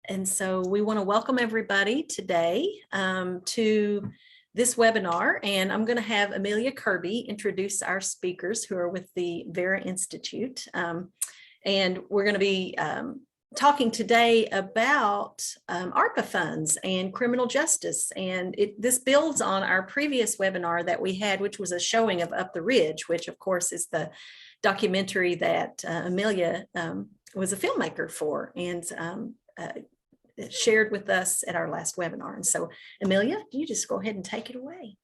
And so we want to welcome everybody today to this webinar, and I'm going to have Amelia Kirby introduce our speakers who are with the Vera Institute. And we're going to be talking today about ARPA funds and criminal justice. And this builds on our previous webinar that we had, which was a showing of Up the Ridge, which of course is the documentary that Amelia was a filmmaker for and shared with us at our last webinar. And so Amelia, you just go ahead and take it away.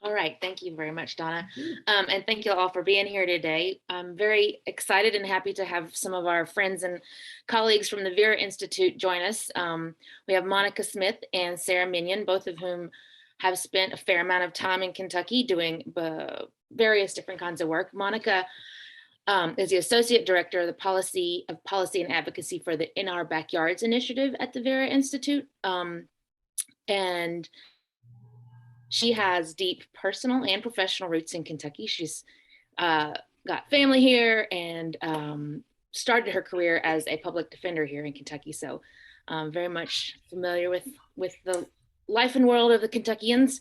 All right, thank you very much, Donna. And thank you all for being here today. I'm very excited and happy to have some of our friends and colleagues from the Vera Institute join us. We have Monica Smith and Sarah Minion, both of whom have spent a fair amount of time in Kentucky doing various different kinds of work. Monica is the Associate Director of the Policy and Advocacy for the In Our Backyards initiative at the Vera Institute. And she has deep personal and professional roots in Kentucky. She's got family here and started her career as a public defender here in Kentucky. So very much familiar with the life and world of the Kentuckians.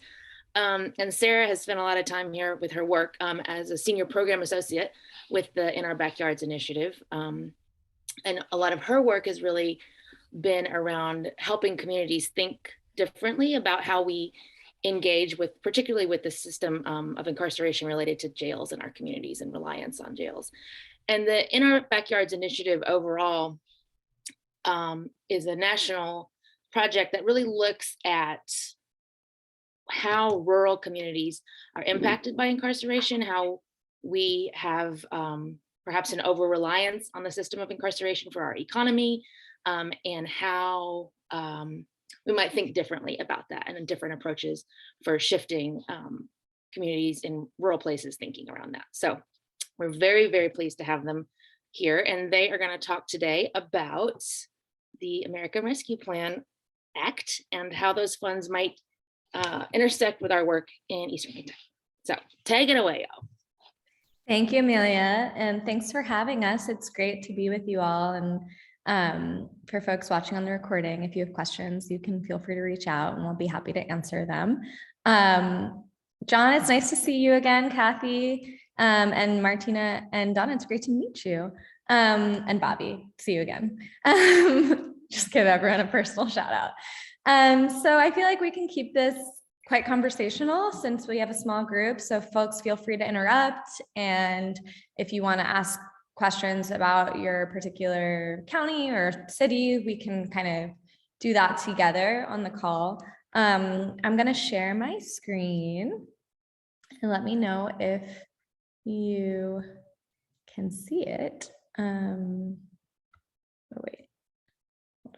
And Sarah has spent a lot of time here with her work as a senior program associate with the In Our Backyards initiative. And a lot of her work has really been around helping communities think differently about how we engage with, particularly with the system of incarceration related to jails in our communities and reliance on jails. And the In Our Backyards initiative overall is a national project that really looks at how rural communities are impacted by incarceration, how we have perhaps an over-reliance on the system of incarceration for our economy, and how we might think differently about that and different approaches for shifting communities in rural places thinking around that. So we're very, very pleased to have them here, and they are going to talk today about the American Rescue Plan Act and how those funds might intersect with our work in Eastern Kentucky. So take it away, y'all. Thank you, Amelia, and thanks for having us. It's great to be with you all. And for folks watching on the recording, if you have questions, you can feel free to reach out and we'll be happy to answer them. John, it's nice to see you again. Kathy, and Martina and Donna, it's great to meet you. And Bobby, see you again. Just give everyone a personal shout out. So I feel like we can keep this quite conversational since we have a small group. So folks, feel free to interrupt. And if you want to ask questions about your particular county or city, we can kind of do that together on the call. I'm going to share my screen and let me know if you can see it. Oh, wait, hold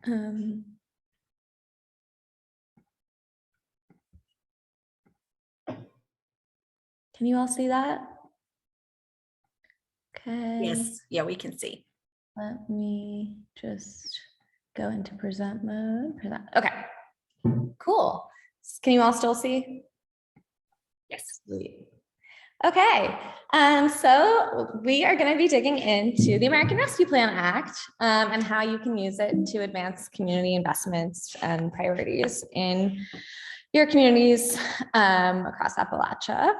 on. Can you all see that? Okay. Yes, yeah, we can see. Let me just go into present mode. Okay, cool. Can you all still see? Yes. Sweet. Okay, so we are going to be digging into the American Rescue Plan Act and how you can use it to advance community investments and priorities in your communities across Appalachia.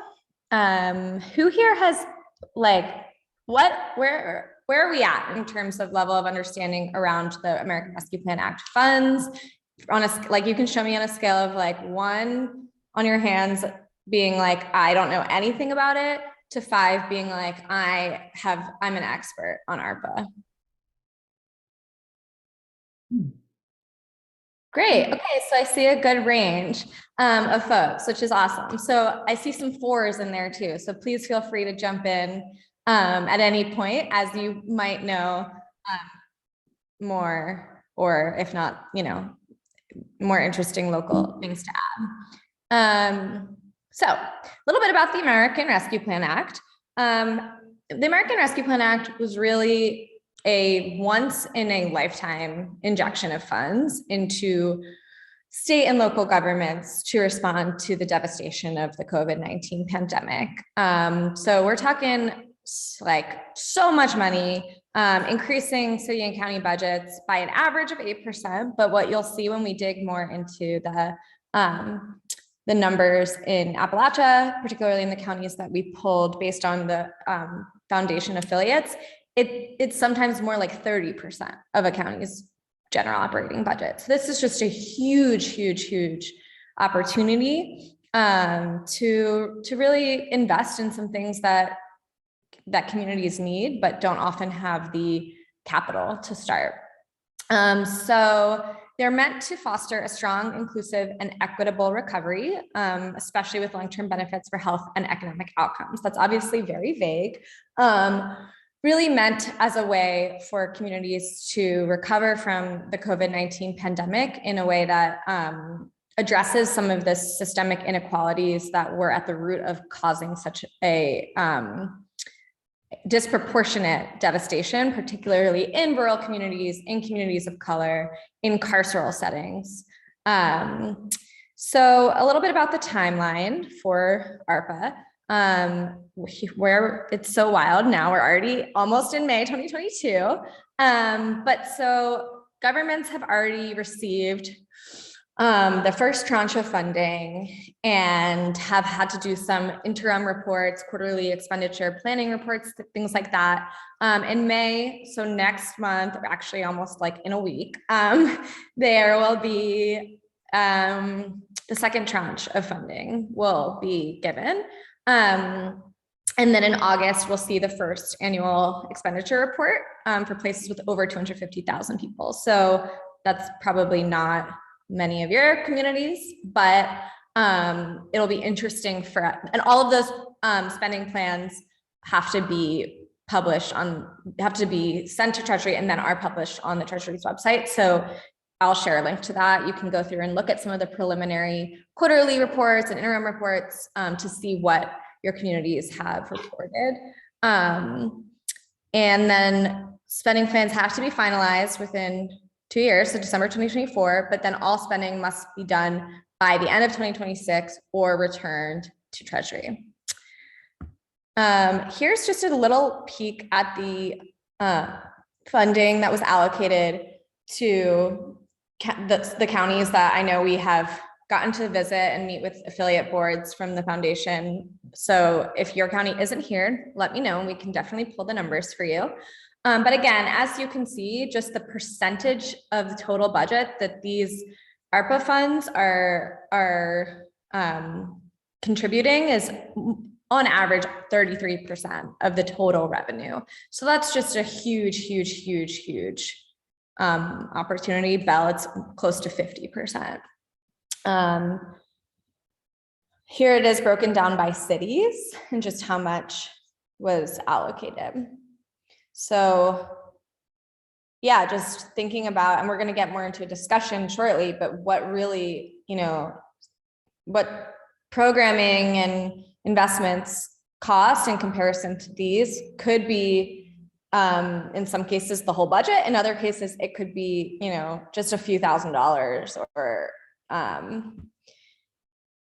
Who here has where are we at in terms of level of understanding around the American Rescue Plan Act funds? On a, you can show me on a scale of 1 on your hands being I don't know anything about it, to 5 being I'm an expert on ARPA. Great. Okay, so I see a good range of folks, which is awesome. So I see some 4s in there too. So please feel free to jump in at any point as you might know more, or if not, more interesting local things to add. So a little bit about the American Rescue Plan Act. The American Rescue Plan Act was really a once in a lifetime injection of funds into state and local governments to respond to the devastation of the COVID-19 pandemic. So we're talking so much money increasing city and county budgets by an average of 8%. But what you'll see when we dig more into the numbers in Appalachia, particularly in the counties that we pulled based on the foundation affiliates, it's sometimes more like 30% of a county's general operating budget. So this is just a huge opportunity to really invest in some things that communities need, but don't often have the capital to start. So they're meant to foster a strong, inclusive, and equitable recovery, especially with long-term benefits for health and economic outcomes. That's obviously very vague. Really meant as a way for communities to recover from the COVID-19 pandemic in a way that addresses some of the systemic inequalities that were at the root of causing such a disproportionate devastation, particularly in rural communities, in communities of color, in carceral settings. So a little bit about the timeline for ARPA. Where it's so wild now, we're already almost in May 2022. But so governments have already received the first tranche of funding and have had to do some interim reports, quarterly expenditure planning reports, things like that. In May, so next month, or actually almost like in a week, there will be the second tranche of funding will be given. And then in August, we'll see the first annual expenditure report for places with over 250,000 people. So that's probably not many of your communities, but it'll be interesting and all of those spending plans have to be published have to be sent to Treasury and then are published on the Treasury's website. So I'll share a link to that. You can go through and look at some of the preliminary quarterly reports and interim reports to see what your communities have reported. And then spending plans have to be finalized within 2 years, so December 2024, but then all spending must be done by the end of 2026 or returned to Treasury. Here's just a little peek at the funding that was allocated to the counties that I know we have gotten to visit and meet with affiliate boards from the foundation. So if your county isn't here, let me know and we can definitely pull the numbers for you. But again, as you can see, just the percentage of the total budget that these ARPA funds are contributing is on average 33% of the total revenue. So that's just a huge opportunity. Bell, it's close to 50%. Here it is broken down by cities and just how much was allocated. So yeah, just thinking about, and we're going to get more into a discussion shortly, but what really, what programming and investments cost in comparison to these could be, in some cases, the whole budget. In other cases, it could be, just a few $1,000s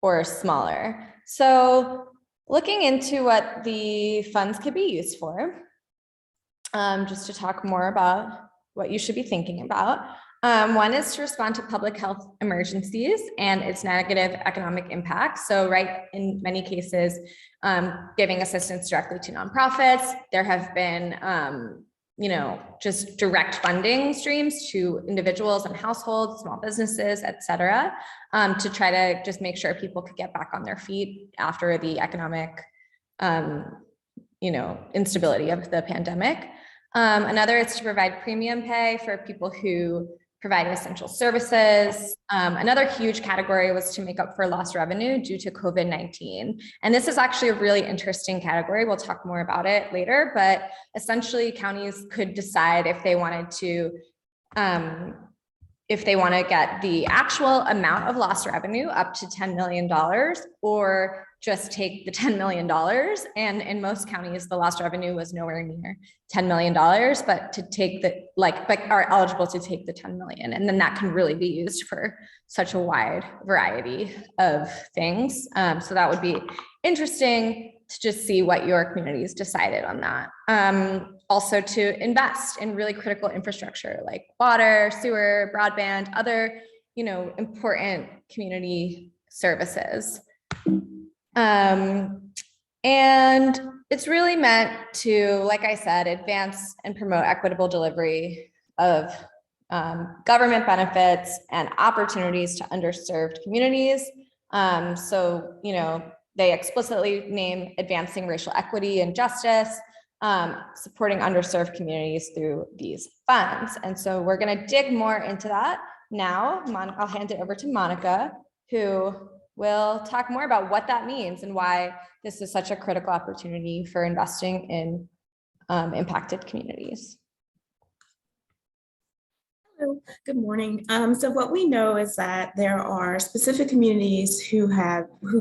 or smaller. So looking into what the funds could be used for, just to talk more about what you should be thinking about. One is to respond to public health emergencies and its negative economic impact. So right, in many cases, giving assistance directly to nonprofits. There have been, just direct funding streams to individuals and households, small businesses, et cetera, to try to just make sure people could get back on their feet after the economic, instability of the pandemic. Another is to provide premium pay for people who provide essential services. Another huge category was to make up for lost revenue due to COVID-19. And this is actually a really interesting category. We'll talk more about it later, but essentially counties could decide if they wanted to get the actual amount of lost revenue up to $10 million or just take the $10 million. And in most counties, the lost revenue was nowhere near $10 million, but to take but are eligible to take the 10 million. And then that can really be used for such a wide variety of things. So that would be interesting to just see what your communities decided on that. Also to invest in really critical infrastructure like water, sewer, broadband, other, important community services. And it's really meant to, like I said, advance and promote equitable delivery of government benefits and opportunities to underserved communities. So, they explicitly name advancing racial equity and justice, supporting underserved communities through these funds. And so we're going to dig more into that now. I'll hand it over to Monica, who will talk more about what that means and why this is such a critical opportunity for investing in impacted communities. Good morning. So what we know is that there are specific communities who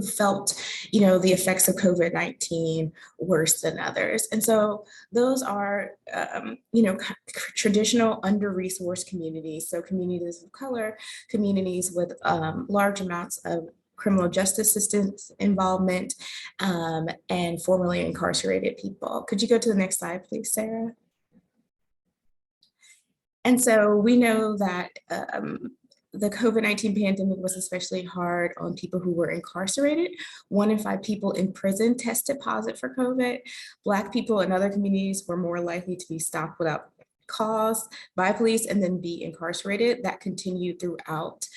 felt, the effects of COVID-19 worse than others. And so those are, traditional under-resourced communities. So communities of color, communities with large amounts of criminal justice system involvement, and formerly incarcerated people. Could you go to the next slide, please, Sarah? And so we know that the COVID-19 pandemic was especially hard on people who were incarcerated. 1 in 5 people in prison tested positive for COVID. Black people in other communities were more likely to be stopped without cause by police and then be incarcerated. That continued throughout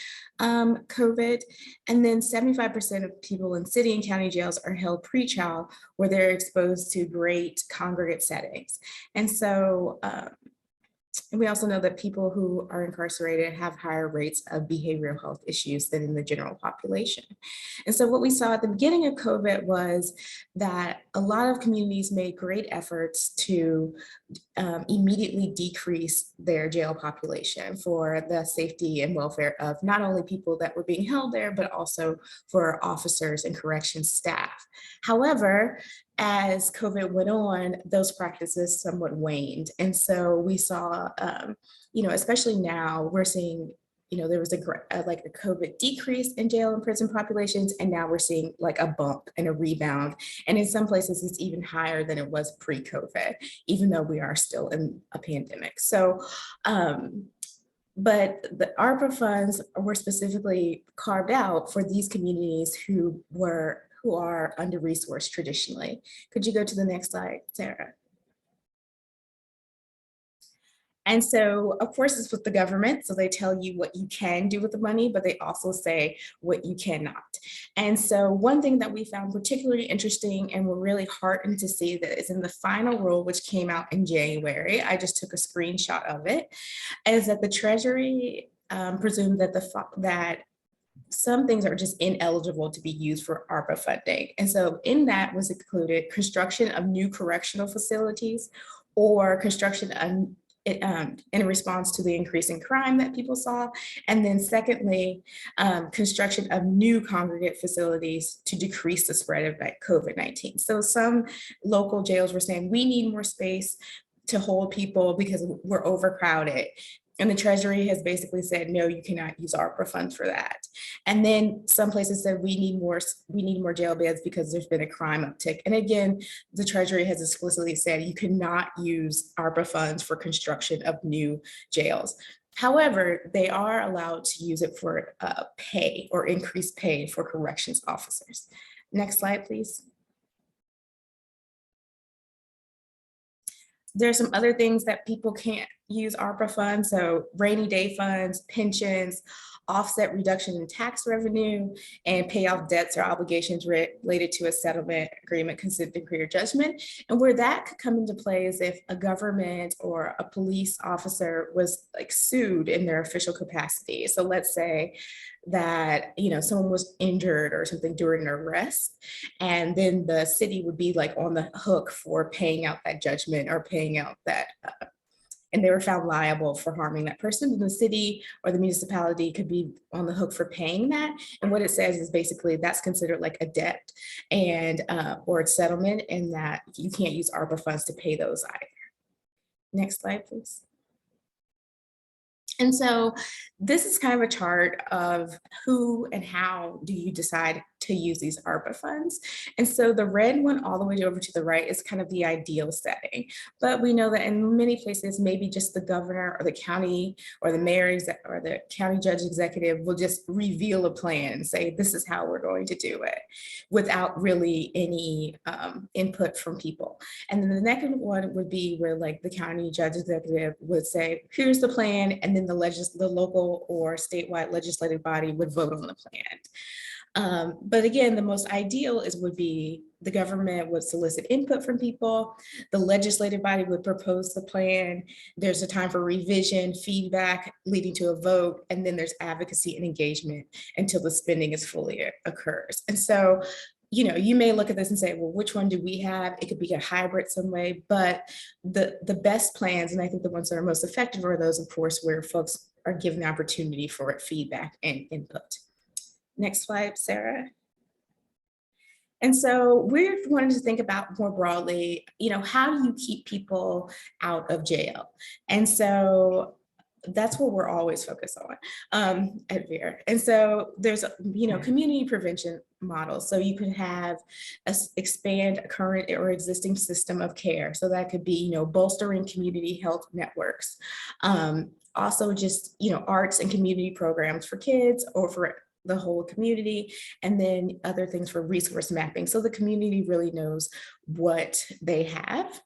COVID. And then 75% of people in city and county jails are held pre-trial, where they're exposed to great congregate settings. And so we also know that people who are incarcerated have higher rates of behavioral health issues than in the general population. And so what we saw at the beginning of COVID was that a lot of communities made great efforts to immediately decrease their jail population for the safety and welfare of not only people that were being held there, but also for officers and corrections staff. However, as COVID went on, those practices somewhat waned. And so we saw, especially now, we're seeing, there was a COVID decrease in jail and prison populations, and now we're seeing like a bump and a rebound. And in some places, it's even higher than it was pre-COVID, even though we are still in a pandemic. So, but the ARPA funds were specifically carved out for these communities who are under-resourced traditionally. Could you go to the next slide, Sarah? And so, of course, it's with the government. So they tell you what you can do with the money, but they also say what you cannot. And so one thing that we found particularly interesting and we're really heartened to see that is in the final rule, which came out in January, I just took a screenshot of it, is that the Treasury presumed that some things are just ineligible to be used for ARPA funding. And so in that was included construction of new correctional facilities or construction in response to the increase in crime that people saw. And then secondly, construction of new congregate facilities to decrease the spread of COVID-19. So some local jails were saying, we need more space to hold people because we're overcrowded. And the Treasury has basically said, no, you cannot use ARPA funds for that. And then some places said, we need more jail beds because there's been a crime uptick. And again, the Treasury has explicitly said you cannot use ARPA funds for construction of new jails. However, they are allowed to use it for pay or increased pay for corrections officers. Next slide, please. There's some other things that people can't use ARPA funds, so rainy day funds, pensions, offset reduction in tax revenue, and pay off debts or obligations related to a settlement agreement, consent decree, or judgment. And where that could come into play is if a government or a police officer was sued in their official capacity. So let's say that someone was injured or something during an arrest, and then the city would be on the hook for paying out that judgment or paying out that and they were found liable for harming that person, then the city or the municipality could be on the hook for paying that. And what it says is basically that's considered like a debt and or a settlement, and that you can't use ARPA funds to pay those either. Next slide, please. And so this is kind of a chart of who and how do you decide to use these ARPA funds. And so the red one all the way over to the right is kind of the ideal setting. But we know that in many places, maybe just the governor or the county or the mayor or the county judge executive will just reveal a plan and say, this is how we're going to do it, without really any input from people. And then the next one would be where like the county judge executive would say, here's the plan, and then the local or statewide legislative body would vote on the plan. But again, the most ideal would be the government would solicit input from people, the legislative body would propose the plan, there's a time for revision, feedback leading to a vote, and then there's advocacy and engagement until the spending is fully occurs. And so, you know, you may look at this and say, well, which one do we have? It could be a hybrid some way, but the best plans, and I think the ones that are most effective are those, of course, where folks are given the opportunity for feedback and input. Next slide, Sarah. And so we're wanting to think about more broadly, you know, how do you keep people out of jail? And so that's what we're always focused on at VEER. And so there's, you know, community prevention models. So you could have expand a current or existing system of care. So that could be, you know, bolstering community health networks. Also just, you know, arts and community programs for kids or for the whole community, and then other things for resource mapping. So the community really knows what they have.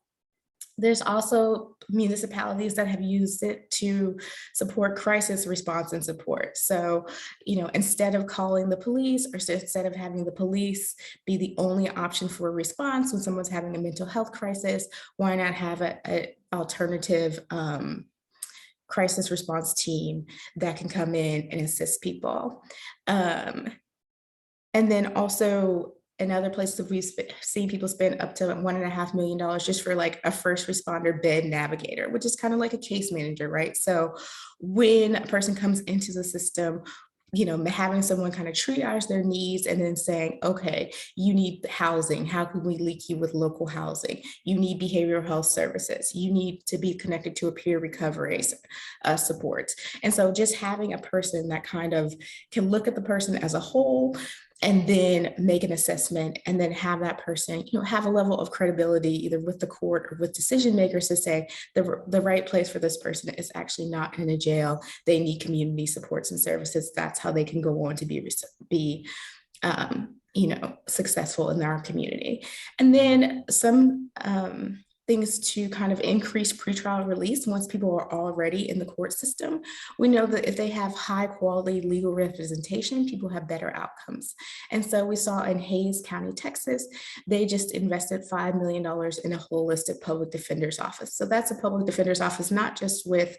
There's also municipalities that have used it to support crisis response and support. So, you know, instead of calling the police or instead of having the police be the only option for a response when someone's having a mental health crisis, why not have an alternative crisis response team that can come in and assist people. And then also in other places, we've seen people spend up to $1.5 million just for like a first responder bed navigator, which is kind of like a case manager, right? So when a person comes into the system, you know, having someone kind of triage their needs and then saying, okay, you need housing. How can we link you with local housing? You need behavioral health services. You need to be connected to a peer recovery support. And so just having a person that kind of can look at the person as a whole and then make an assessment and then have that person, you know, have a level of credibility either with the court or with decision makers to say the right place for this person is actually not in a jail. They need community supports and services. That's how they can go on to be you know, successful in our community. And then some things to kind of increase pretrial release once people are already in the court system. We know that if they have high quality legal representation, people have better outcomes. And so we saw in Hays County, Texas, they just invested $5 million in a holistic public defender's office. So that's a public defender's office, not just with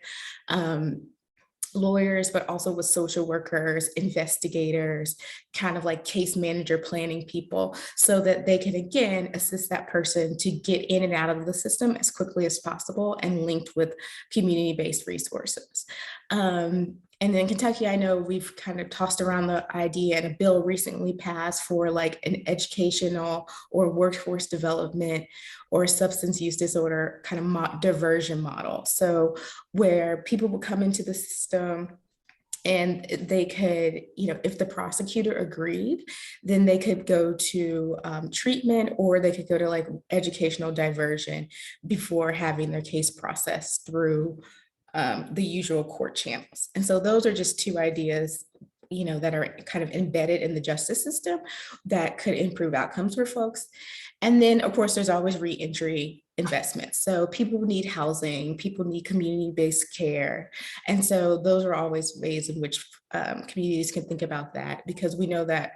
lawyers, but also with social workers, investigators, kind of like case manager planning people, so that they can again assist that person to get in and out of the system as quickly as possible and linked with community-based resources. And in Kentucky, I know we've kind of tossed around the idea, and a bill recently passed for like an educational or workforce development or substance use disorder kind of diversion model. So where people will come into the system and they could, you know, if the prosecutor agreed, then they could go to treatment, or they could go to like educational diversion before having their case processed through the usual court channels. And so those are just two ideas, you know, that are kind of embedded in the justice system that could improve outcomes for folks. And then of course, there's always reentry investments. So people need housing, people need community-based care. And so those are always ways in which communities can think about that, because we know that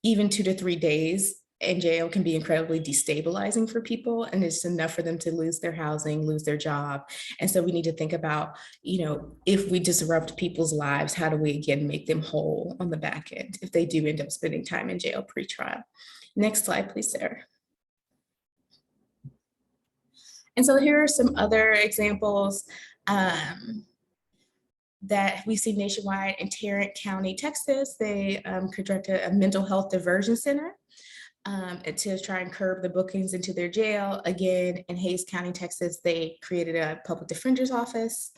even 2 to 3 days in jail can be incredibly destabilizing for people, and it's enough for them to lose their housing, lose their job. And so we need to think about, you know, if we disrupt people's lives, how do we again make them whole on the back end if they do end up spending time in jail pre-trial? Next slide, please, Sarah. And so here are some other examples that we see nationwide. In Tarrant County, Texas, they constructed a mental health diversion center to try and curb the bookings into their jail. Again, in Hays County, Texas, they created a public defender's office.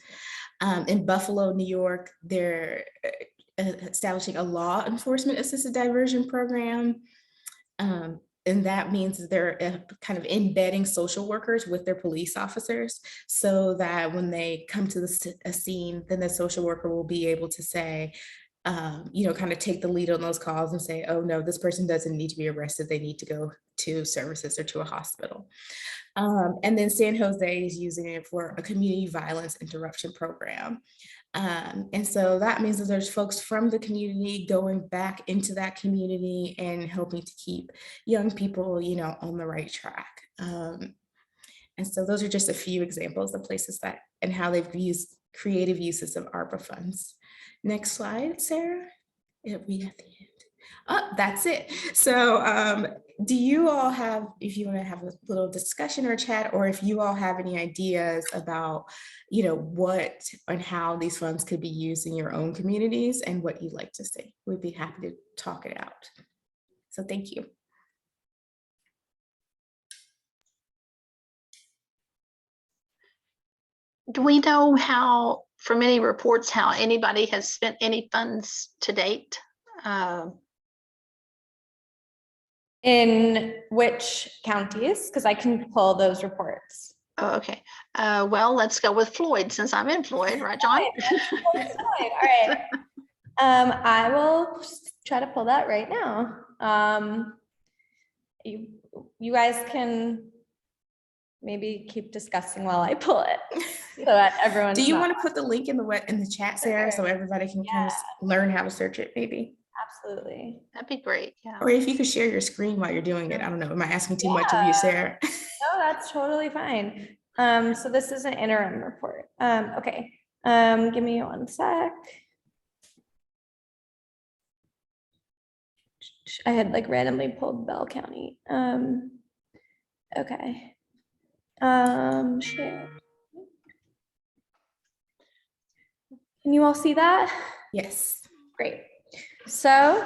In Buffalo, New York, they're establishing a law enforcement assisted diversion program. And that means that they're kind of embedding social workers with their police officers so that when they come to a scene, then the social worker will be able to say, kind of take the lead on those calls and say, oh no, this person doesn't need to be arrested. They need to go to services or to a hospital. And then San Jose is using it for a community violence interruption program. And so that means that there's folks from the community going back into that community and helping to keep young people, on the right track. And so those are just a few examples of places that and how they've used creative uses of ARPA funds. Next slide, Sarah. Yeah, we at the end. Oh, that's it. So do you all have, if you want to have a little discussion or chat, or if you all have any ideas about, what and how these funds could be used in your own communities and what you'd like to see, we'd be happy to talk it out. So thank you. Do we know how, from any reports, how anybody has spent any funds to date? In which counties? Because I can pull those reports. Oh, okay. Well, let's go with Floyd since I'm in Floyd, right, John? All right. I will try to pull that right now. You guys can maybe keep discussing while I pull it, so that everyone. Do you want to put the link in the chat, Sarah, so everybody can kind of learn how to search it, maybe? Absolutely. That'd be great. Yeah. Or if you could share your screen while you're doing it. I don't know. Am I asking too much of you, Sarah? No, that's totally fine. So this is an interim report. Okay. Give me one sec. I had like randomly pulled Bell County. Okay. Share. Can you all see that? Yes. Great. So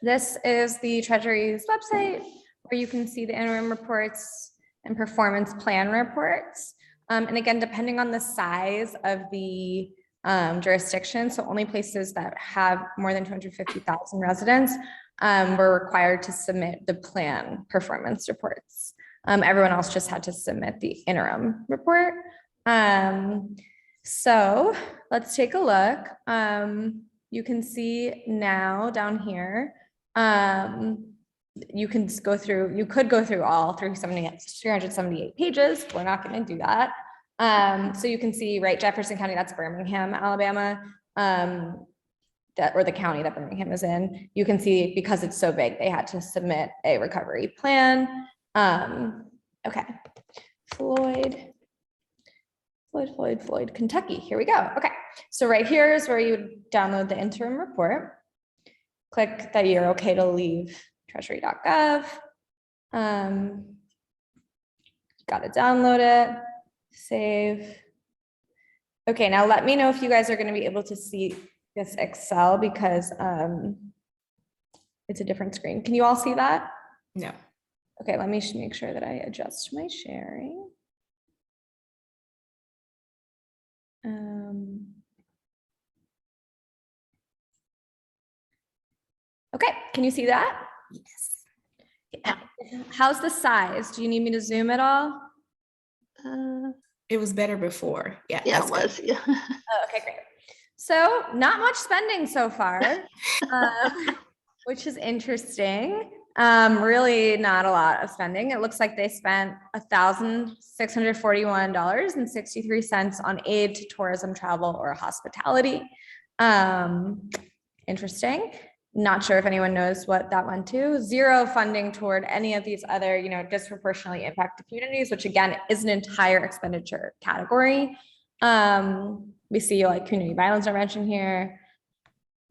this is the Treasury's website where you can see the interim reports and performance plan reports. And again, depending on the size of the jurisdiction, so only places that have more than 250,000 residents were required to submit the plan performance reports. Everyone else just had to submit the interim report. So let's take a look. You can see now down here, you can go through, you could go through all 378 pages. We're not going to do that. So you can see, right, Jefferson County, that's Birmingham, Alabama, or the county that Birmingham is in. You can see because it's so big, they had to submit a recovery plan. Okay, Floyd, Kentucky. Here we go. Okay, so right here is where you would download the interim report. Click that you're okay to leave treasury.gov. Got to download it, save. Okay, now let me know if you guys are going to be able to see this Excel because it's a different screen. Can you all see that? No. Okay, let me make sure that I adjust my sharing. Okay, can you see that? Yes. Yeah. How's the size? Do you need me to zoom at all? It was better before. Yeah. Yeah, it was. Yeah. Oh, okay, great. So not much spending so far, which is interesting. Really not a lot of spending. It looks like they spent $1,641.63 on aid to tourism, travel, or hospitality. Interesting. Not sure if anyone knows what that went to. Zero funding toward any of these other, disproportionately impacted communities, which again is an entire expenditure category. We see like community violence intervention here,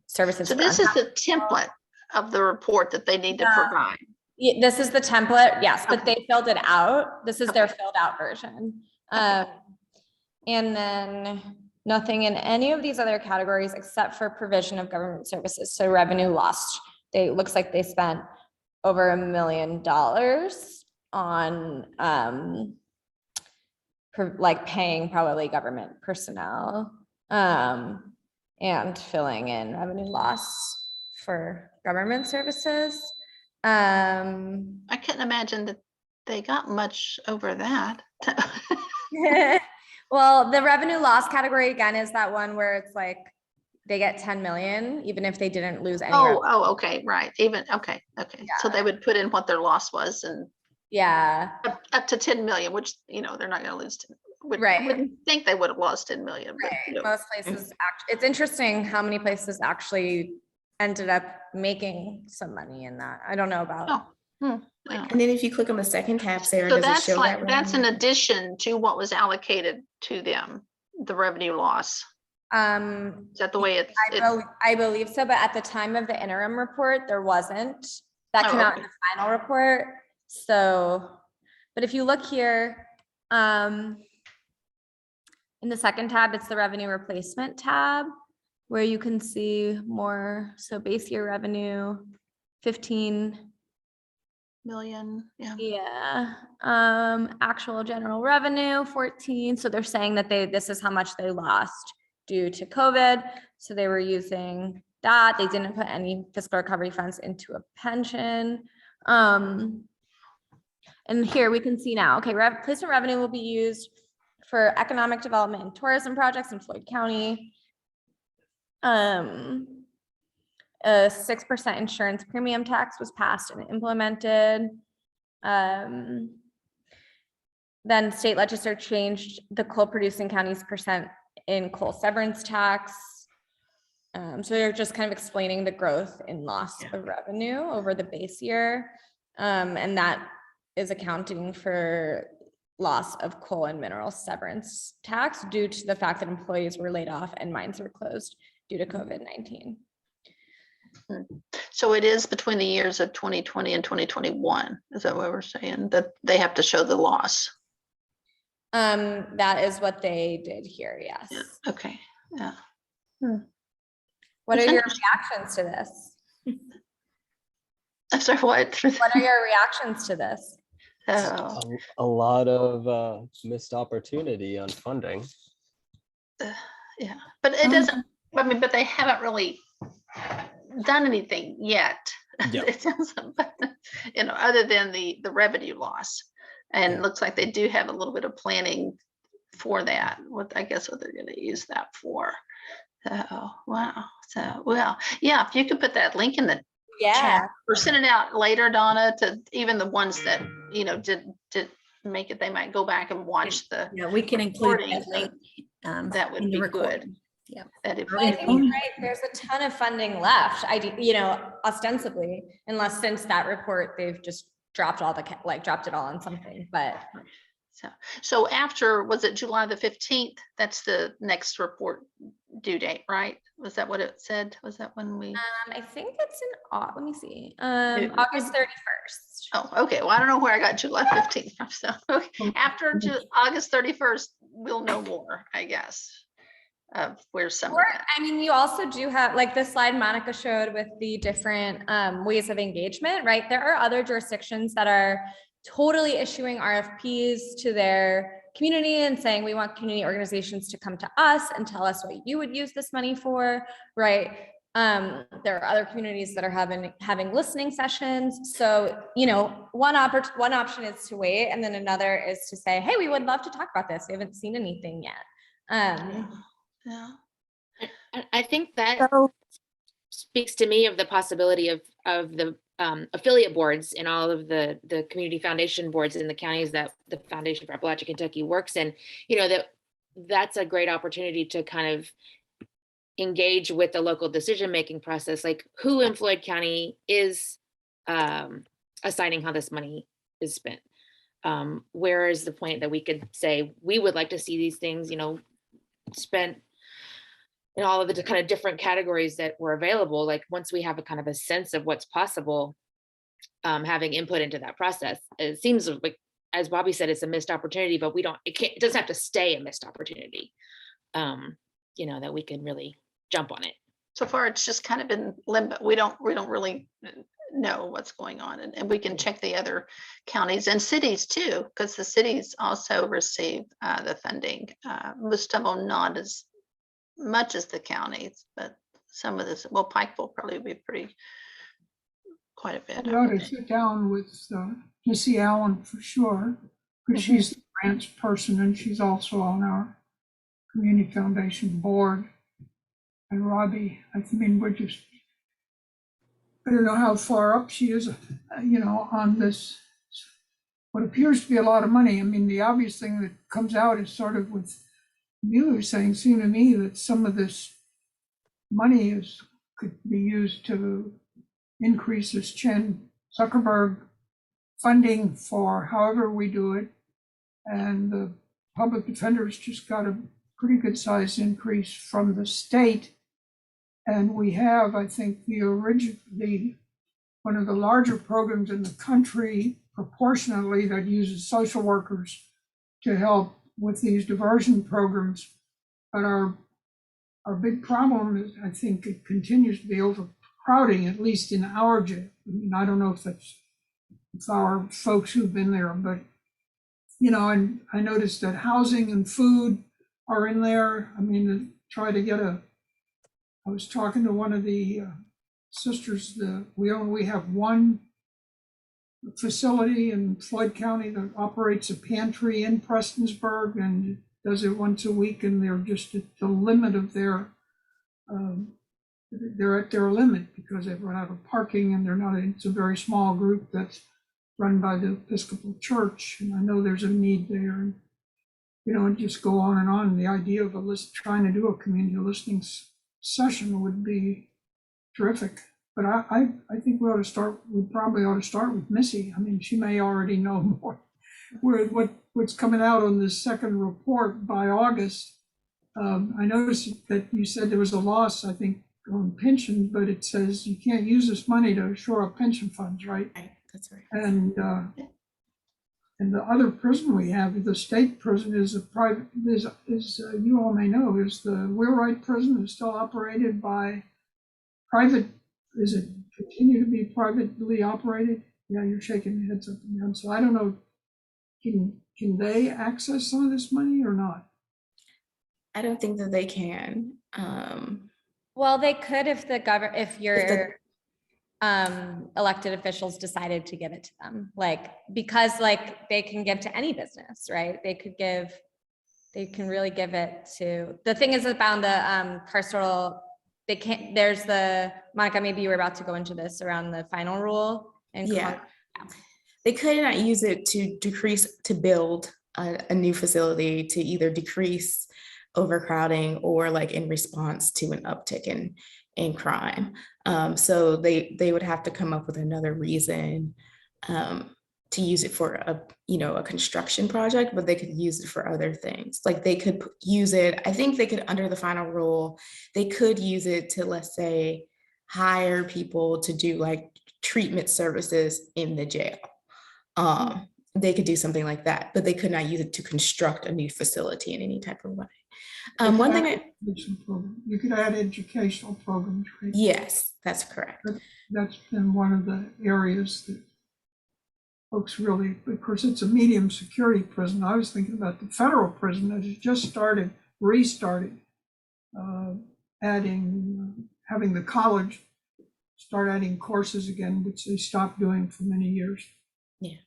services. So this is the template of the report that they need to provide. Yeah, this is the template, yes, but Okay. they filled it out. This is their filled out version. And then nothing in any of these other categories except for provision of government services. So revenue lost. Looks like they spent over $1 million on like paying probably government personnel. and filling in revenue loss for government services. I couldn't imagine that they got much over that. Well, the revenue loss category again is that one where it's like they get 10 million, even if they didn't lose any. Oh, okay, right. Even, okay. So they would put in what their loss was and Yeah, up to 10 million, which, you know, they're not going to lose. Right. I wouldn't think they would have lost 10 million. But, right. you know. Most places, it's interesting how many places actually ended up making some money in that. I don't know about. Oh, wow. And then if you click on the second tab, Sarah, So does it that's show like, that that's in revenue? addition to what was allocated to them, the revenue loss. Is that the way it's? I believe so, but at the time of the interim report, there wasn't. That Oh, came out okay. in the final report. So, but if you look here, in the second tab, it's the revenue replacement tab, where you can see more. So base year revenue, 15. Million, yeah. Yeah. Actual general revenue, 14. So they're saying that this is how much they lost due to COVID. So they were using that. They didn't put any fiscal recovery funds into a pension. And here we can see now, okay, replacement revenue will be used for economic development and tourism projects in Floyd County. A 6% insurance premium tax was passed and implemented. Then state legislature changed the coal producing counties percent in coal severance tax. So they're just kind of explaining the growth in loss of revenue over the base year. And that is accounting for loss of coal and mineral severance tax due to the fact that employees were laid off and mines were closed due to COVID-19. So it is between the years of 2020 and 2021. Is that what we're saying? That they have to show the loss? That is what they did here, yes. Yeah. Okay, yeah. What That's are your interesting. reactions to this? I'm sorry, what? What are your reactions to this? Oh, A lot of missed opportunity on funding. yeah, but it doesn't, I mean, but they haven't really done anything yet. Yeah. It doesn't, you know, other than the revenue loss. And Yeah. it looks like they do have a little bit of planning for that. What, I guess what they're going to use that for. Oh, wow. So, well, yeah, if you could put that link in the chat or send it out later, Donna, to even the ones that, you know, did make it, they might go back and watch the Yeah, we can include recording. that link. That would in the be recording. good. Yeah. That if Well, I we think you're right. There's a ton of funding left. You know, ostensibly, unless since that report, they've just dropped all dropped it all on something, but. So after, was it July the 15th? That's the next report due date, right? Was that what it said? Was that when we? I think it's let me see, August 31st. Oh, okay. Well, I don't know where I got July 15th from. So okay. After August 31st, we'll know more, I guess, of where some of that. I mean, you also do have, like the slide Monica showed with the different ways of engagement, right? There are other jurisdictions that are totally issuing RFPs to their community and saying, we want community organizations to come to us and tell us what you would use this money for, right? There are other communities that are having listening sessions. So, you know, one option is to wait, and then another is to say, hey, we would love to talk about this. We haven't seen anything yet. Yeah. I think that speaks to me of the possibility of the affiliate boards and all of the community foundation boards in the counties that the Foundation for Appalachian Kentucky works in. You know, that's a great opportunity to kind of engage with the local decision-making process, like who in Floyd County is assigning how this money is spent. Where is the point that we could say, we would like to see these things, you know, spent in all of the kind of different categories that were available. Like once we have a kind of a sense of what's possible, having input into that process, it seems like, as Bobby said, it's a missed opportunity, but it doesn't have to stay a missed opportunity. You know, that we can really jump on it. So far, it's just kind of been limbo. We don't really know what's going on, and we can check the other counties and cities too, because the cities also receive the funding. Most of them not as much as the counties, but some of this, well, Pikeville probably be quite a bit. We I ought would to think. sit down with Missy Allen for sure, because she's the grants person and she's also on our Community Foundation board. And Robbie, I mean, we're just, I don't know how far up she is, on this, what appears to be a lot of money. I mean, the obvious thing that comes out is sort of with Mueller saying, seemed to me that some of this money could be used to increase this Chen Zuckerberg funding for however we do it. And the public defenders just got a pretty good sized increase from the state. And we have, I think, one of the larger programs in the country proportionately that uses social workers to help with these diversion programs. But our big problem is, I think, it continues to be overcrowding, at least in our jail. I mean, I don't know if that's our folks who've been there, but, and I noticed that housing and food are in there. I mean, to try to get I was talking to one of the sisters, we have one facility in Floyd County that operates a pantry in Prestonsburg and does it once a week, and they're just at the limit of they're at their limit because they've run out of parking, and it's a very small group that's run by the Episcopal Church, and I know there's a need there. And just go on and on. The idea of trying to do a community listening session would be terrific. But I think we probably ought to start with Missy. I mean, she may already know more what's coming out on this second report by August. I noticed that you said there was a loss, I think, on pension, but it says you can't use this money to shore up pension funds, right? Right, that's right. And the other prison we have, the state prison, is a private. You all may know, is the Wheelwright prison is still operated by private. Is it continue to be privately operated? Yeah, you're shaking your heads up and down. So I don't know. Can they access some of this money or not? I don't think that they can. Well, they could if your elected officials decided to give it to them, because they can give to any business, right? They can really give it to, the thing is about the carceral, Monica, maybe you were about to go into this around the final rule. And Yeah. They could not use it to build a new facility to either decrease overcrowding or in response to an uptick in crime. So they would have to come up with another reason to use it for a construction project, but they could use it for other things. They could use it, I think they could, under the final rule, they could use it to, let's say, hire people to do treatment services in the jail. They could do something like that, but they could not use it to construct a new facility in any type of way. One thing you could add educational programs, right? Yes, that's correct. That's been one of the areas that folks really, of course, it's a medium security prison. I was thinking about the federal prison that has just restarted having the college start adding courses again, which they stopped doing for many years. Yeah.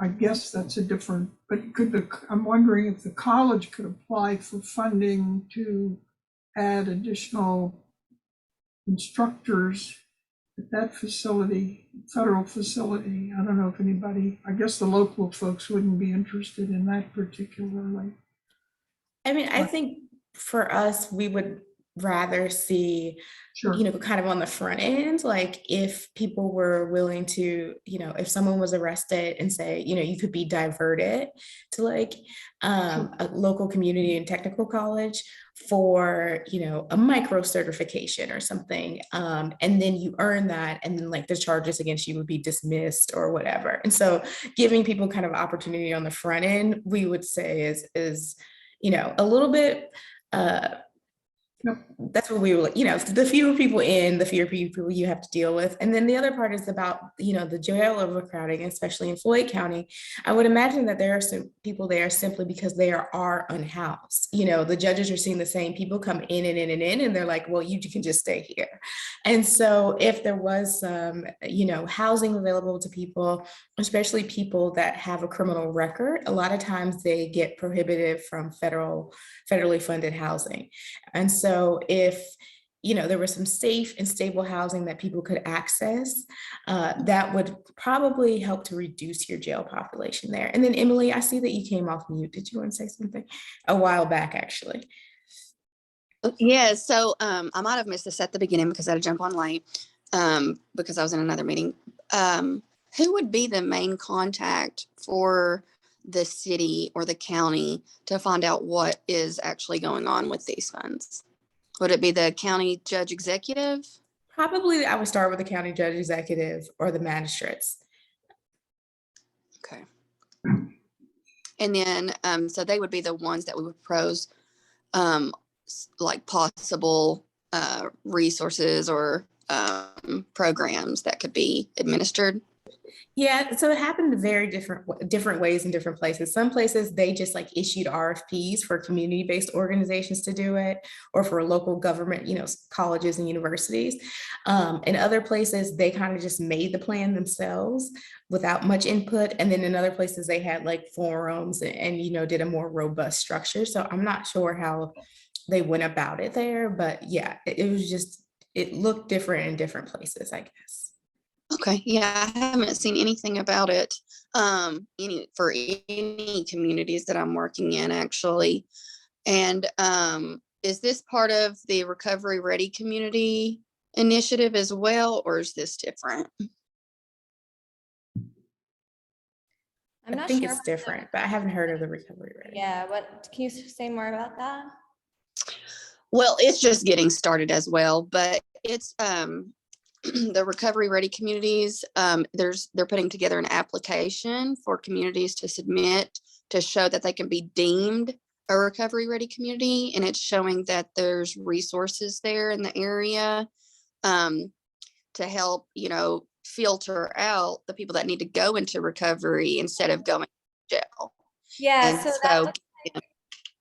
I guess that's a different, but I'm wondering if the college could apply for funding to add additional instructors at that facility, federal facility. I don't know if anybody, I guess the local folks wouldn't be interested in that particularly. I mean, I think for us, we would rather see, sure, kind of on the front end, if people were willing to, if someone was arrested and say, you could be diverted to a local community and technical college for, a micro certification or something. And then you earn that, and then the charges against you would be dismissed or whatever. And so giving people kind of opportunity on the front end, we would say is, a little bit, That's what we were like, the fewer people in, the fewer people you have to deal with. And then the other part is about, the jail overcrowding, especially in Floyd County. I would imagine that there are some people there simply because they are unhoused. The judges are seeing the same people come in and in and in, and they're like, well, you can just stay here. And so if there was some, housing available to people, especially people that have a criminal record, a lot of times they get prohibited from federally funded housing. And so if, there was some safe and stable housing that people could access, that would probably help to reduce your jail population there. And then Emily, I see that you came off mute. Did you want to say something? A while back, actually. Yeah, so I might have missed this at the beginning because I had to jump on late because I was in another meeting. Who would be the main contact for the city or the county to find out what is actually going on with these funds? Would it be the county judge executive? Probably I would start with the county judge executive or the magistrates. Okay. And then, so they would be the ones that we would propose like possible resources or programs that could be administered. Yeah, so it happened very different ways in different places. Some places they just like issued RFPs for community-based organizations to do it, or for local government, colleges and universities. In other places, they kind of just made the plan themselves without much input. And then in other places, they had like forums and did a more robust structure. So I'm not sure how they went about it there, but yeah, it looked different in different places, I guess. Okay, yeah, I haven't seen anything about it for any communities that I'm working in, actually. And is this part of the Recovery Ready Community Initiative as well, or is this different? I think it's different, but I haven't heard of the Recovery Ready. Yeah, can you say more about that? Well, it's just getting started as well, but it's the Recovery Ready communities, they're putting together an application for communities to submit to show that they can be deemed a recovery ready community. And it's showing that there's resources there in the area to help, filter out the people that need to go into recovery instead of going to jail. Yeah, so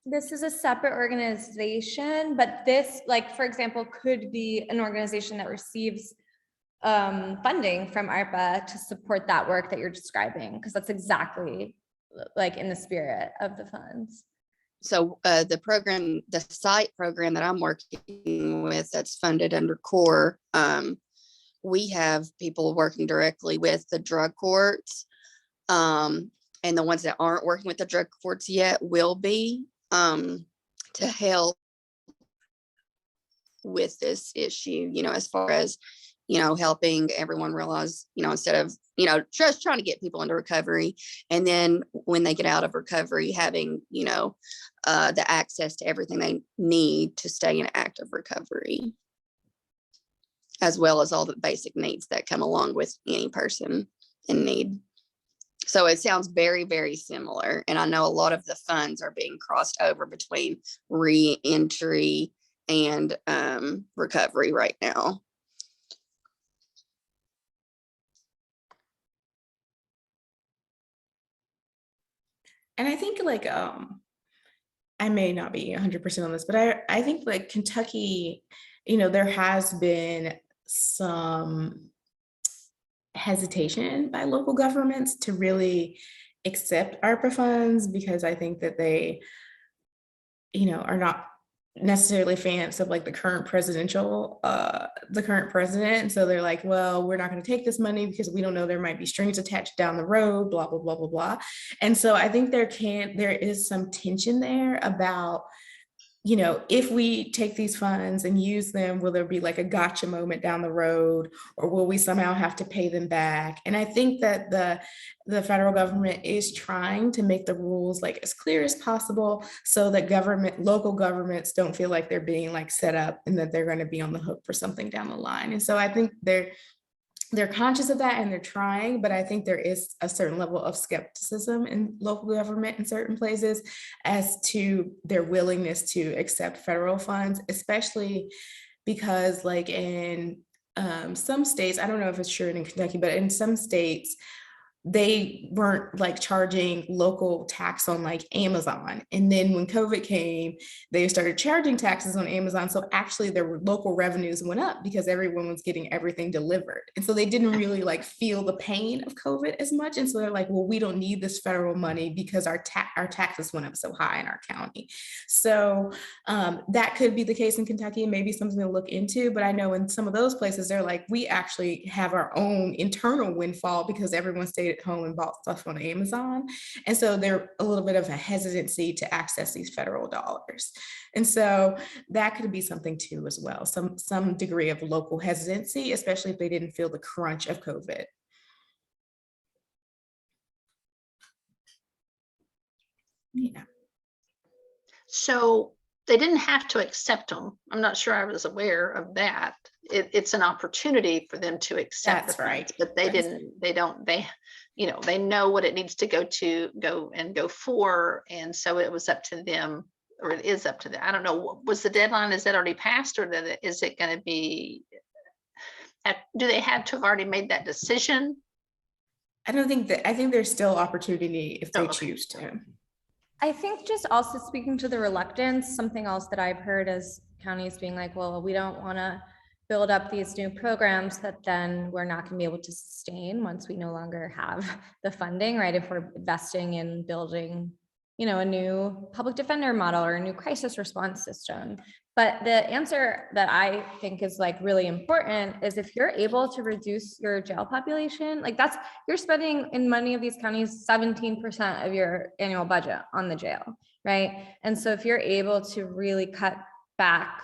this is a separate organization, but this, like, for example, could be an organization that receives funding from ARPA to support that work that you're describing, because that's exactly like in the spirit of the funds. So the site program that I'm working with that's funded under CORE, we have people working directly with the drug courts, and the ones that aren't working with the drug courts yet will be to help with this issue, as far as helping everyone realize, instead of, just trying to get people into recovery. And then when they get out of recovery, having, the access to everything they need to stay in active recovery, as well as all the basic needs that come along with any person in need. So it sounds very, very similar. And I know a lot of the funds are being crossed over between re-entry and recovery right now. And I think like, I may not be 100% on this, but I think like Kentucky, there has been some hesitation by local governments to really accept ARPA funds, because I think that they, are not necessarily fans of like the current president. And so they're like, well, we're not going to take this money because we don't know, there might be strings attached down the road, blah, blah, blah, blah, blah. And so I think there is some tension there about, if we take these funds and use them, will there be like a gotcha moment down the road, or will we somehow have to pay them back? And I think that the federal government is trying to make the rules like as clear as possible, so that local governments don't feel like they're being like set up and that they're going to be on the hook for something down the line. And so I think they're conscious of that and they're trying, but I think there is a certain level of skepticism in local government in certain places as to their willingness to accept federal funds, especially because like in some states, I don't know if it's true in Kentucky, but in some states, they weren't like charging local tax on like Amazon. And then when COVID came, they started charging taxes on Amazon. So actually their local revenues went up because everyone was getting everything delivered. And so they didn't really like feel the pain of COVID as much. And so they're like, well, we don't need this federal money because our taxes went up so high in our county. So that could be the case in Kentucky and maybe something to look into. But I know in some of those places, they're like, we actually have our own internal windfall because everyone stayed at home and bought stuff on Amazon. And so there a little bit of a hesitancy to access these federal dollars. And so that could be something too as well, some degree of local hesitancy, especially if they didn't feel the crunch of COVID. Yeah. So they didn't have to accept them. I'm not sure I was aware of that. It's an opportunity for them to accept That's the right. funds, but they they know what it needs to go for. And so it was up to them, or it is up to them. I don't know, was the deadline, is that already passed, or is it going to be, do they have to have already made that decision? I think there's still opportunity if they okay. choose to. I think just also speaking to the reluctance, something else that I've heard is counties being like, well, we don't want to build up these new programs that then we're not going to be able to sustain once we no longer have the funding, right? If we're investing in building, a new public defender model or a new crisis response system. But the answer that I think is like really important is if you're able to reduce your jail population, like you're spending in many of these counties 17% of your annual budget on the jail, right? And so if you're able to really cut back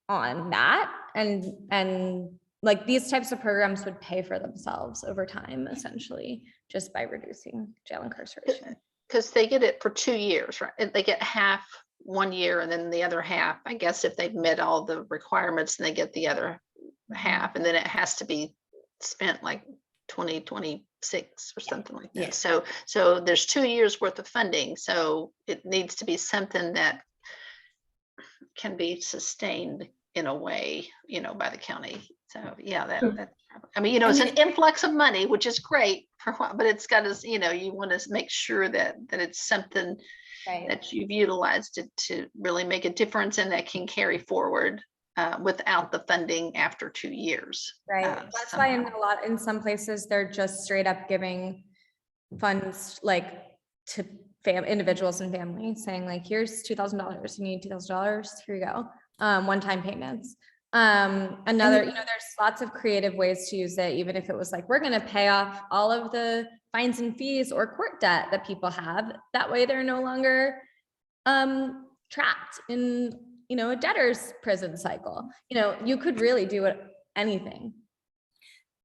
on that and like these types of programs would pay for themselves over time, essentially, just by reducing jail incarceration. Because they get it for 2 years, right? They get half 1 year and then the other half, I guess, if they've met all the requirements, and they get the other half, and then it has to be spent like 2026 or something like that. Yeah. So there's 2 years worth of funding. So it needs to be something that can be sustained in a way, by the county. So yeah, that I mean, it's an influx of money, which is great for what, but it's got to, you want to make sure that it's something Right. that you've utilized to really make a difference and that can carry forward without the funding after 2 years. Right. That's why in some places they're just straight up giving funds like to individuals and families, saying like, here's $2,000. You need $2,000. Here you go. One-time payments. There's lots of creative ways to use it, even if it was like, we're going to pay off all of the fines and fees or court debt that people have. That way they're no longer trapped in, a debtor's prison cycle. You could really do anything.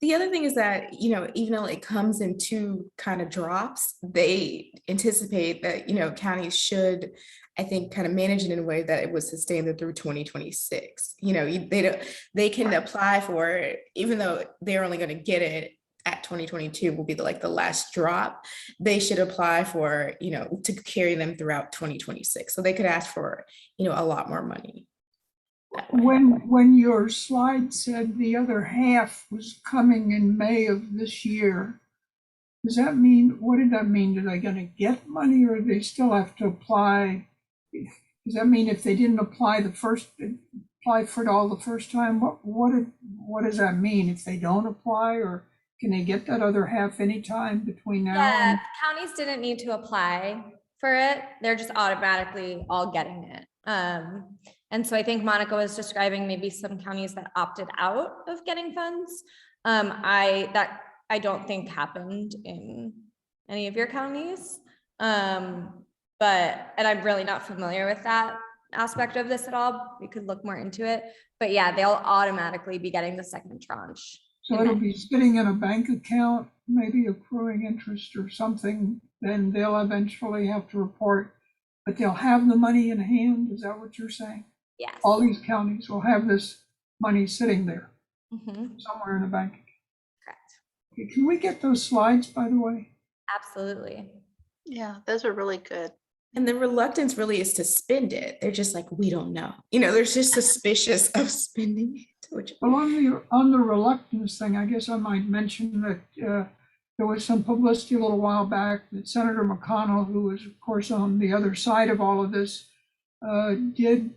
The other thing is that, even though it comes in two kind of drops, they anticipate that, counties should, I think, kind of manage it in a way that it would sustain them through 2026. They can apply for it, even though they're only going to get it at 2022 will be the last drop. They should apply for, to carry them throughout 2026. So they could ask for, a lot more money. When your slide said the other half was coming in May of this year, what did that mean? Are they going to get money, or do they still have to apply? Does that mean if they didn't apply for it all the first time, what does that mean? If they don't apply, or can they get that other half anytime between now and? Counties didn't need to apply for it. They're just automatically all getting it. And so I think Monica was describing maybe some counties that opted out of getting funds. I don't think happened in any of your counties. And I'm really not familiar with that aspect of this at all. We could look more into it, but yeah, they'll automatically be getting the second tranche. So it'll be sitting in a bank account, maybe accruing interest or something, then they'll eventually have to report, but they'll have the money in hand. Is that what you're saying? Yes. All these counties will have this money sitting there Mm-hmm. somewhere in a bank. Correct. Can we get those slides, by the way? Absolutely. Yeah, those are really good. And the reluctance really is to spend it. They're just like, we don't know. You know, they're just suspicious of spending it, which Well, on the reluctance thing, I guess I might mention that there was some publicity a little while back that Senator McConnell, who was, of course, on the other side of all of this, did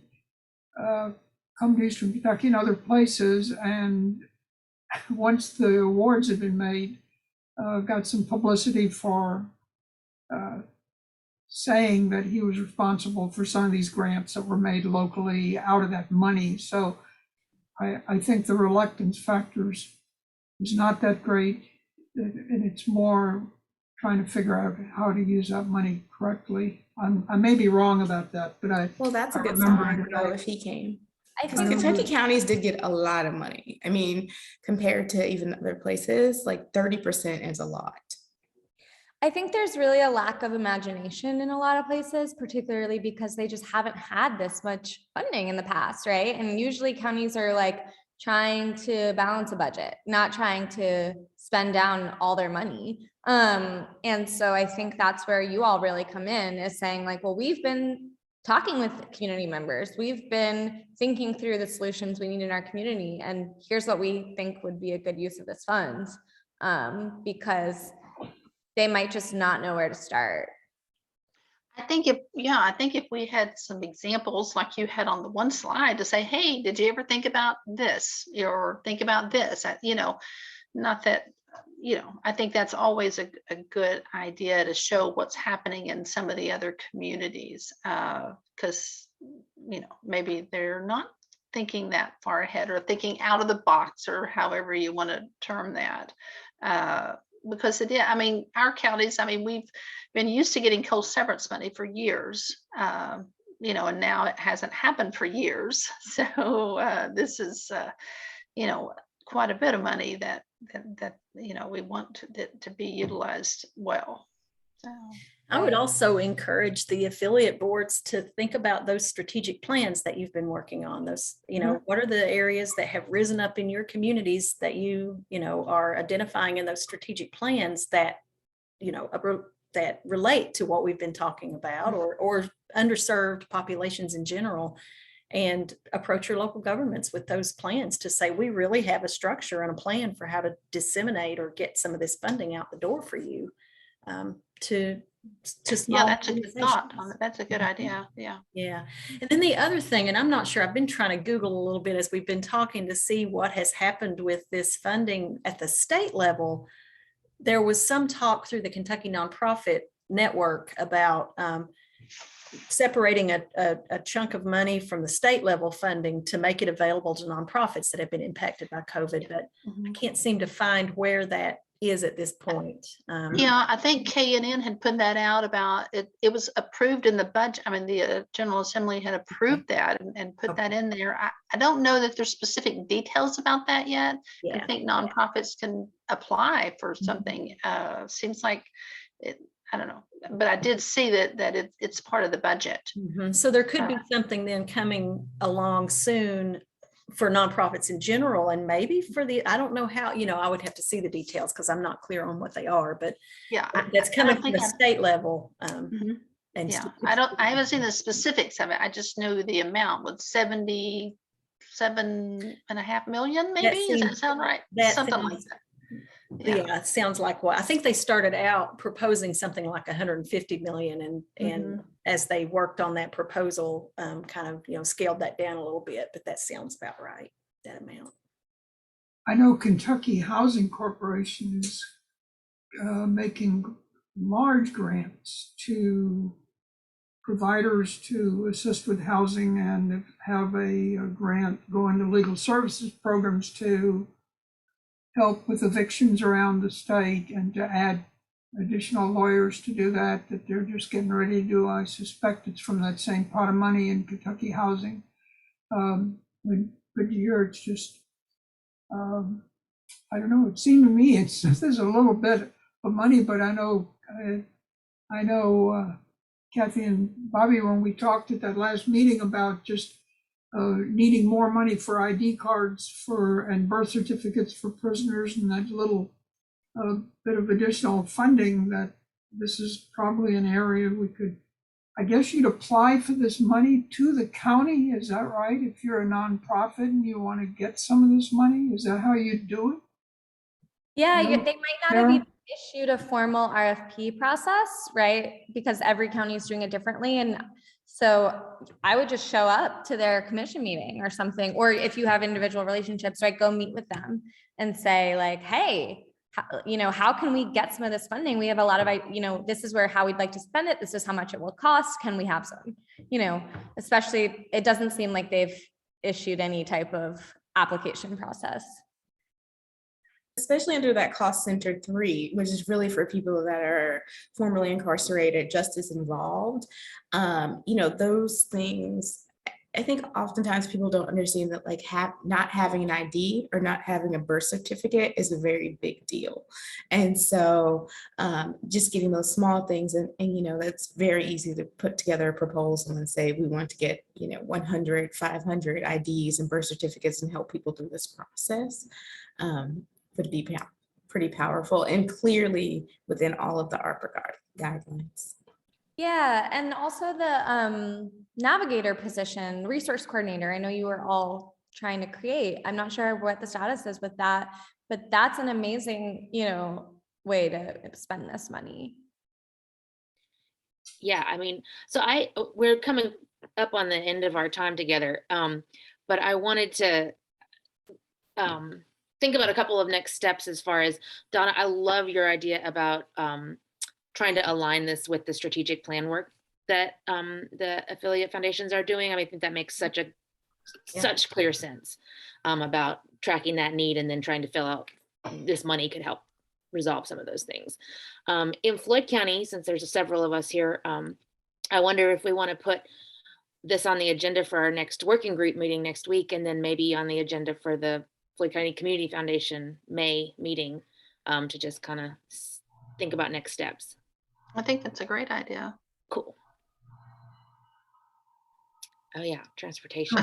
come to Eastern Kentucky and other places. And once the awards had been made, got some publicity for saying that he was responsible for some of these grants that were made locally out of that money. So I think the reluctance factors is not that great. And it's more trying to figure out how to use that money correctly. I may be wrong about that, but well, that's a I good remember sign it. though if he came. I Because think Kentucky counties did get a lot of money. I mean, compared to even other places, like 30% is a lot. I think there's really a lack of imagination in a lot of places, particularly because they just haven't had this much funding in the past, right? And usually counties are like trying to balance a budget, not trying to spend down all their money. And so I think that's where you all really come in, is saying like, well, we've been talking with community members. We've been thinking through the solutions we need in our community. And here's what we think would be a good use of this funds, because they might just not know where to start. I think if we had some examples like you had on the one slide to say, hey, did you ever think about this or think about this? Not that, I think that's always a good idea to show what's happening in some of the other communities, because, maybe they're not thinking that far ahead or thinking out of the box or however you want to term that. Because our counties, we've been used to getting co-severance money for years, and now it hasn't happened for years. So this is, quite a bit of money that we want to be utilized well. So. I would also encourage the affiliate boards to think about those strategic plans that you've been working on. Those, what are the areas that have risen up in your communities that you are identifying in those strategic plans that, that relate to what we've been talking about, or underserved populations in general, and approach your local governments with those plans to say, we really have a structure and a plan for how to disseminate or get some of this funding out the door for you, to small that's a good organizations. thought. That's a good idea. Yeah. And then the other thing, and I'm not sure, I've been trying to Google a little bit as we've been talking to see what has happened with this funding at the state level. There was some talk through the Kentucky Nonprofit Network about separating a chunk of money from the state level funding to make it available to nonprofits that have been impacted by COVID, but I can't seem to find where that is at this point. I think KNN had put that out about it. It was approved in the budget. The General Assembly had approved that and put that in there. I don't know that there's specific details about that yet. I think nonprofits can apply for something. Seems like it, I don't know, but I did see that it's part of the budget. So there could be something then coming along soon for nonprofits in general, and maybe for I don't know how, I would have to see the details because I'm not clear on what they are, but that's coming from the state level. And I haven't seen the specifics of it. I just know the amount was 77.5 million, maybe. Does that sound right? Something like that. Yeah, it sounds like I think they started out proposing something like 150 million, and as they worked on that proposal, kind of scaled that down a little bit, but that sounds about right, that amount. I know Kentucky Housing Corporation is making large grants to providers to assist with housing, and have a grant going to legal services programs to help with evictions around the state, and to add additional lawyers to do that they're just getting ready to do. I suspect it's from that same pot of money in Kentucky Housing. But here it's just, I don't know, it seemed to me there's a little bit of money, but I know Kathy and Bobby, when we talked at that last meeting about just needing more money for ID cards and birth certificates for prisoners, and that little a bit of additional funding, that this is probably an area we could, I guess you'd apply for this money to the county, is that right? If you're a nonprofit and you want to get some of this money, is that how you do it? Yeah, No, they might not have Sarah? even issued a formal RFP process, right? Because every county is doing it differently. And so I would just show up to their commission meeting or something, or if you have individual relationships, right, go meet with them and say like, hey, how can we get some of this funding? We have a lot of, this is how we'd like to spend it. This is how much it will cost. Can we have some, especially, it doesn't seem like they've issued any type of application process. Especially under that cost center 3, which is really for people that are formerly incarcerated, justice involved. Those things, I think oftentimes people don't understand that like not having an ID or not having a birth certificate is a very big deal. And so just getting those small things and that's very easy to put together a proposal and say, we want to get, 100, 500 IDs and birth certificates and help people through this process. Would be pretty powerful and clearly within all of the ARPA guidelines. Yeah, and also the navigator position, resource coordinator, I know you were all trying to create. I'm not sure what the status is with that, but that's an amazing, way to spend this money. Yeah, I mean, so we're coming up on the end of our time together, but I wanted to think about a couple of next steps as far as, Donna, I love your idea about trying to align this with the strategic plan work that the affiliate foundations are doing. I mean, I think that makes such clear sense about tracking that need and then trying to fill out this money could help resolve some of those things. In Floyd County, since there's several of us here, I wonder if we want to put this on the agenda for our next working group meeting next week, and then maybe on the agenda for the Floyd County Community Foundation May meeting to just kind of think about next steps. I think that's a great idea. Cool. Oh yeah, transportation.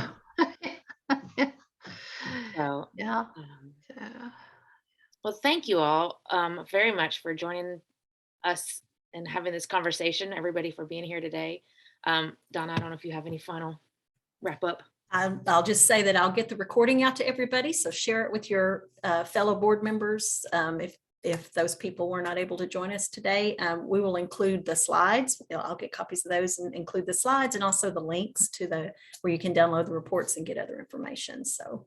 So Yeah. well, thank you all very much for joining us and having this conversation. Everybody for being here today. Donna, I don't know if you have any final wrap up. I'll just say that I'll get the recording out to everybody. So share it with your fellow board members. If those people were not able to join us today, we will include the slides. I'll get copies of those and include the slides and also the links to where you can download the reports and get other information. So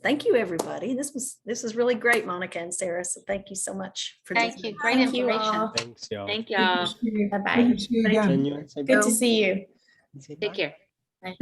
thank you, everybody. This was really great, Monica and Sarah. So thank you so much for Thank you. Great Thank you information. all. Thanks, y'all. Thank y'all. Bye-bye. Good to see you again. Can you say Good bye? to see you. Say Take bye? care. Bye.